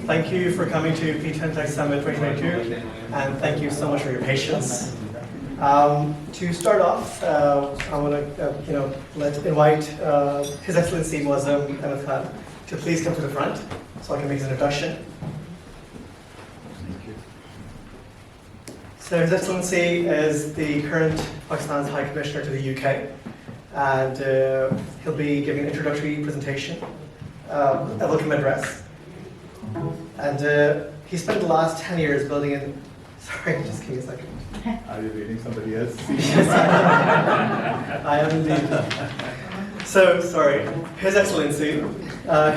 Thank you for coming to PTEN Tech Summit 2022, and thank you so much for your patience. To start off, I want to invite His Excellency Moazzam Ahmad Khan to please come to the front so I can make his introduction. Thank you. So His Excellency is the current Pakistan's High Commissioner to the UK, and he'll be giving an introductory presentation, a welcome address. And he spent the last 10 years building in, sorry, just give me a second. Are you reading somebody else? Yes, I am indeed. So, sorry, His Excellency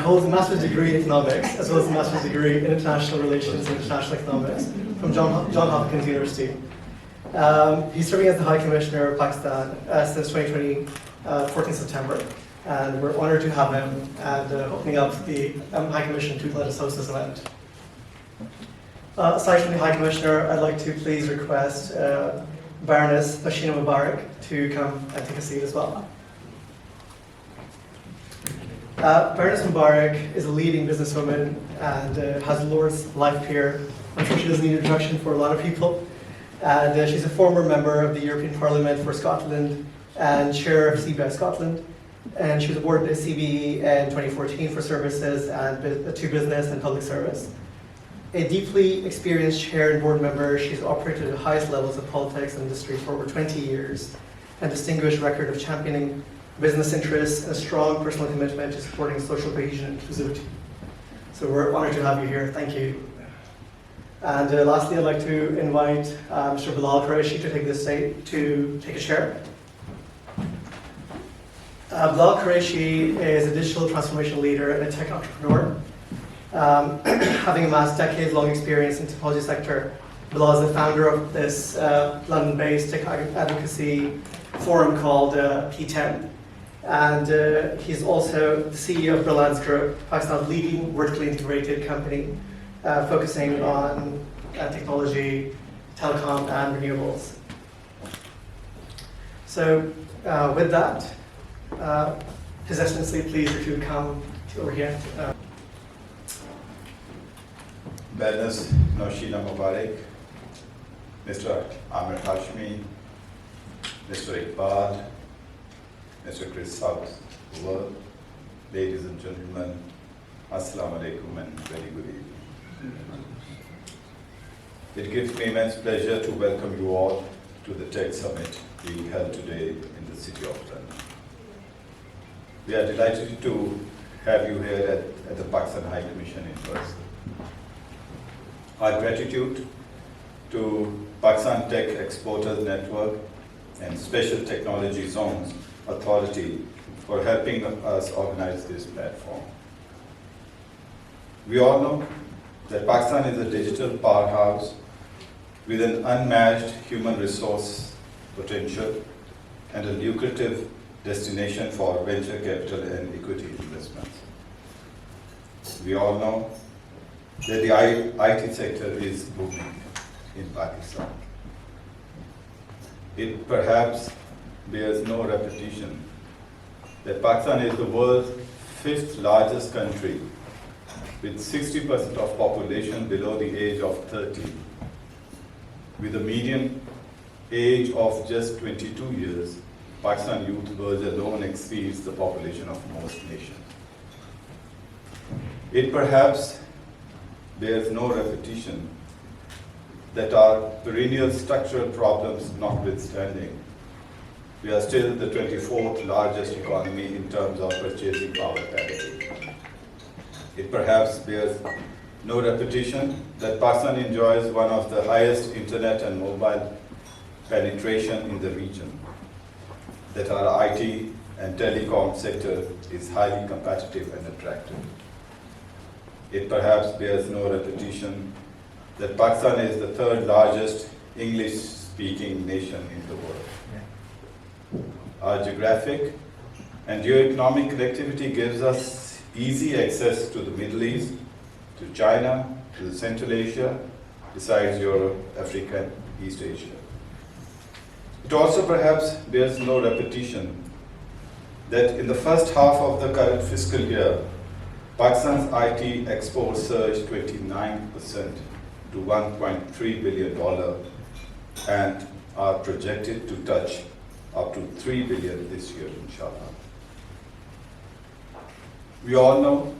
holds a master's degree in economics, as well as a master's degree in international relations and international economics from John Hopkins University. He's serving as the High Commissioner of Pakistan since 2014 September. And we're honored to have him and opening up the High Commission to let us host this event. Aside from the High Commissioner, I'd like to please request Baroness Bashina Mubarak to come and take a seat as well. Baroness Mubarak is a leading businesswoman and has Lord's life peer. I'm sure she doesn't need introduction for a lot of people. And she's a former member of the European Parliament for Scotland and chair of CBI Scotland. And she was awarded a CBE in 2014 for services and to business and public service. A deeply experienced chair and board member, she's operated at the highest levels of politics and industry for over 20 years, and distinguished record of championing business interests and a strong personal commitment to supporting social cohesion and inclusivity. So we're honored to have you here. Thank you. And lastly, I'd like to invite Mr. Bilal Qureshi to take this stage to take a chair. Bilal Qureshi is a digital transformation leader and a tech entrepreneur. Having amassed decades-long experience in the technology sector, Bilal is the founder of this London-based tech advocacy forum called PTEN. And he's also the CEO of Reliance Group, Pakistan's leading vertically integrated company, focusing on technology, telecom, and renewables. So with that, His Excellency, please, if you would come over here. Baroness Bashina Mubarak, Mr. Amir Hashmi, Mr. Iqbal, Mr. Chris South, ladies and gentlemen, Assalamu alaikum and very good evening. It gives me immense pleasure to welcome you all to the Tech Summit being held today in the city of London. We are delighted to have you here at the Pakistan High Commission in person. Our gratitude to Pakistan Tech Exporters Network and Special Technology Zones Authority for helping us organize this platform. We all know that Pakistan is a digital powerhouse with an unmatched human resource potential and a lucrative destination for venture capital and equity investments. We all know that the IT sector is booming in Pakistan. It perhaps bears no repetition that Pakistan is the world's 5th largest country with 60% of population below the age of 30, with a median age of just 22 years. Pakistan youth verge alone exceeds the population of most nations. It perhaps bears no repetition that our perennial structural problems notwithstanding, we are still the 24th largest economy in terms of purchasing power parity. It perhaps bears no repetition that Pakistan enjoys one of the highest internet and mobile penetration in the region, that our IT and telecom sector is highly competitive and attractive. It perhaps bears no repetition that Pakistan is the 3rd largest English-speaking nation in the world. Our geographic and geo-economic connectivity gives us easy access to the Middle East, to China, to Central Asia, besides Europe, Africa, and East Asia. It also perhaps bears no repetition that in the first half of the current fiscal year, Pakistan's IT exports surged 29% to $1.3 billion and are projected to touch up to $3 billion this year, inshallah. We all know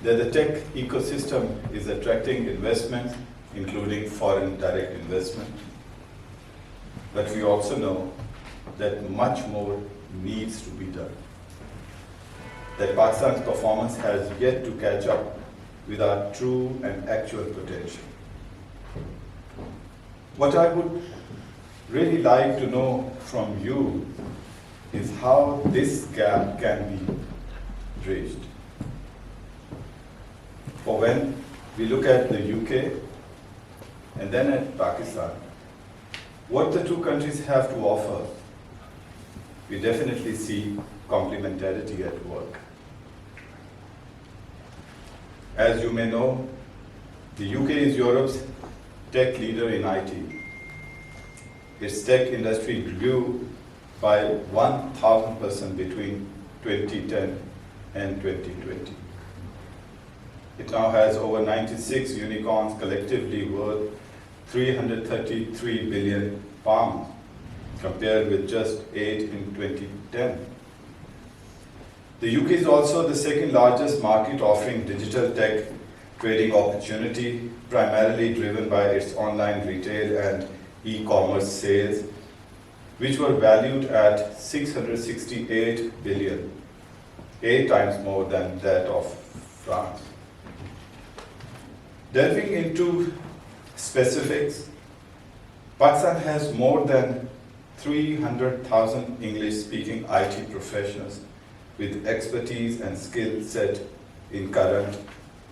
that the tech ecosystem is attracting investments, including foreign direct investment. But we also know that much more needs to be done. That Pakistan's performance has yet to catch up with our true and actual potential. What I would really like to know from you is how this gap can be bridged. For when we look at the UK and then at Pakistan, what the two countries have to offer, we definitely see complementarity at work. As you may know, the UK is Europe's tech leader in IT. Its tech industry grew by 1,000% between 2010 and 2020. It now has over 96 unicorns collectively worth £333 billion, compared with just 8 in 2010. The UK is also the second largest market offering digital tech trading opportunity, primarily driven by its online retail and e-commerce sales, which were valued at $668 billion, 8 times more than that of France. Delving into specifics, Pakistan has more than 300,000 English-speaking IT professionals with expertise and skill set in current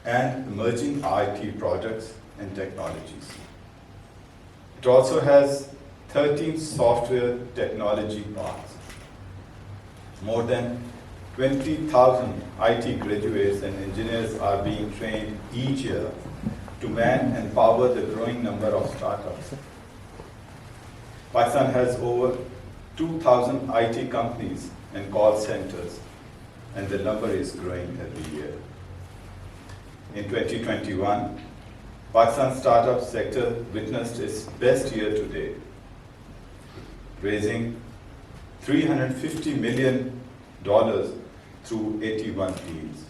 and emerging IT products and technologies. It also has 13 software technology parks. More than 20,000 IT graduates and engineers are being trained each year to man and power the growing number of startups. Pakistan has over 2,000 IT companies and call centers, and the number is growing every year. In 2021, Pakistan's startup sector witnessed its best year to date, raising $350 million through 81 deals.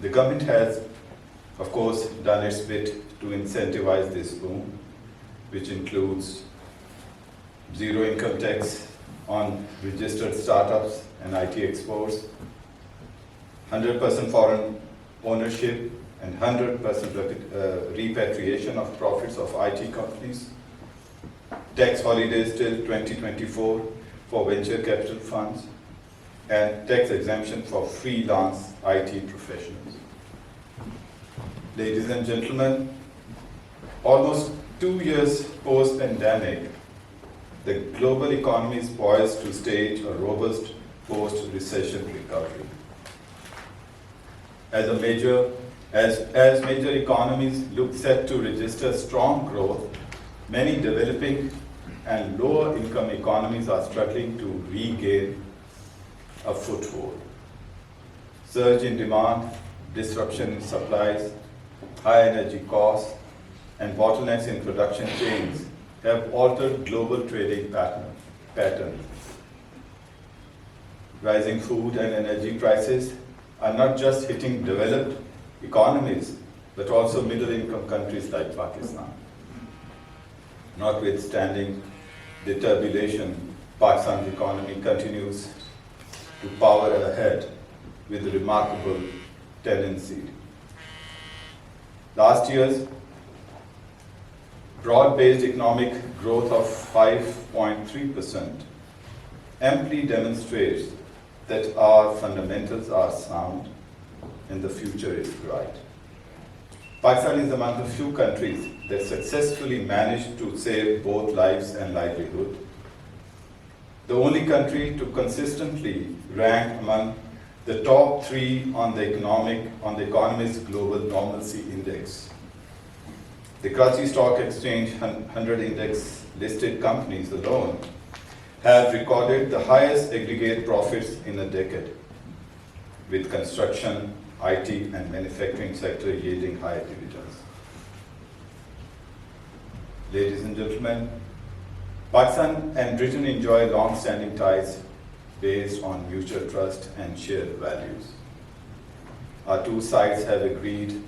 The government has, of course, done its bit to incentivize this boom, which includes zero income tax on registered startups and IT exports, 100% foreign ownership, and 100% repatriation of profits of IT companies, tax holidays till 2024 for venture capital funds, and tax exemption for freelance IT professionals. Ladies and gentlemen, almost 2 years post-pandemic, the global economy is poised to stage a robust post-recession recovery. As major economies look set to register strong growth, many developing and lower income economies are struggling to regain a foothold. Surge in demand, disruption in supplies, high energy costs, and bottlenecks in production chains have altered global trading patterns. Rising food and energy prices are not just hitting developed economies, but also middle-income countries like Pakistan. Notwithstanding the turbulence, Pakistan's economy continues to power ahead with remarkable tendency. Last year's broad-based economic growth of 5.3% amply demonstrates that our fundamentals are sound and the future is bright. Pakistan is among the few countries that successfully managed to save both lives and livelihood. The only country to consistently rank among the top 3 on the Economist Global Normalcy Index. The Karachi Stock Exchange 100 Index listed companies alone have recorded the highest aggregate profits in a decade, with construction, IT and manufacturing sector yielding high dividends. Ladies and gentlemen, Pakistan and Britain enjoy long-standing ties based on mutual trust and shared values. Our two sides have agreed,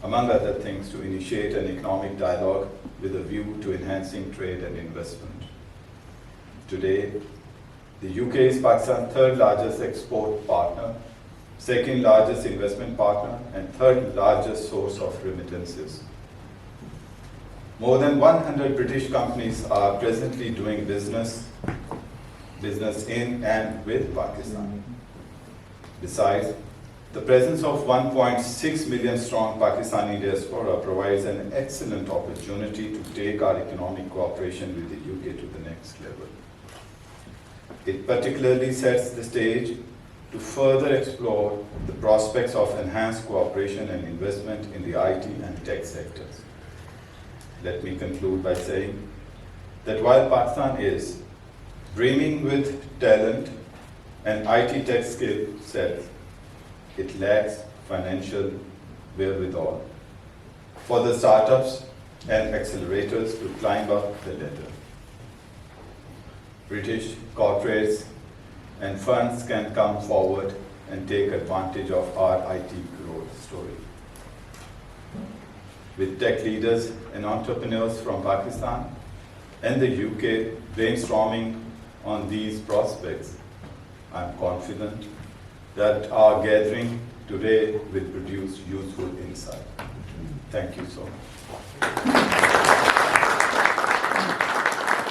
among other things, to initiate an economic dialogue with a view to enhancing trade and investment. Today, the UK is Pakistan's third largest export partner, second largest investment partner, and third largest source of remittances. More than 100 British companies are presently doing business in and with Pakistan. Besides, the presence of 1.6 million strong Pakistani diaspora provides an excellent opportunity to take our economic cooperation with the UK to the next level. It particularly sets the stage to further explore the prospects of enhanced cooperation and investment in the IT and tech sectors. Let me conclude by saying that while Pakistan is brimming with talent and IT tech skill sets, it lacks financial wherewithal for the startups and accelerators to climb up the ladder. British corporates and funds can come forward and take advantage of our IT growth story. With tech leaders and entrepreneurs from Pakistan and the UK brainstorming on these prospects, I'm confident that our gathering today will produce useful insight. Thank you so much.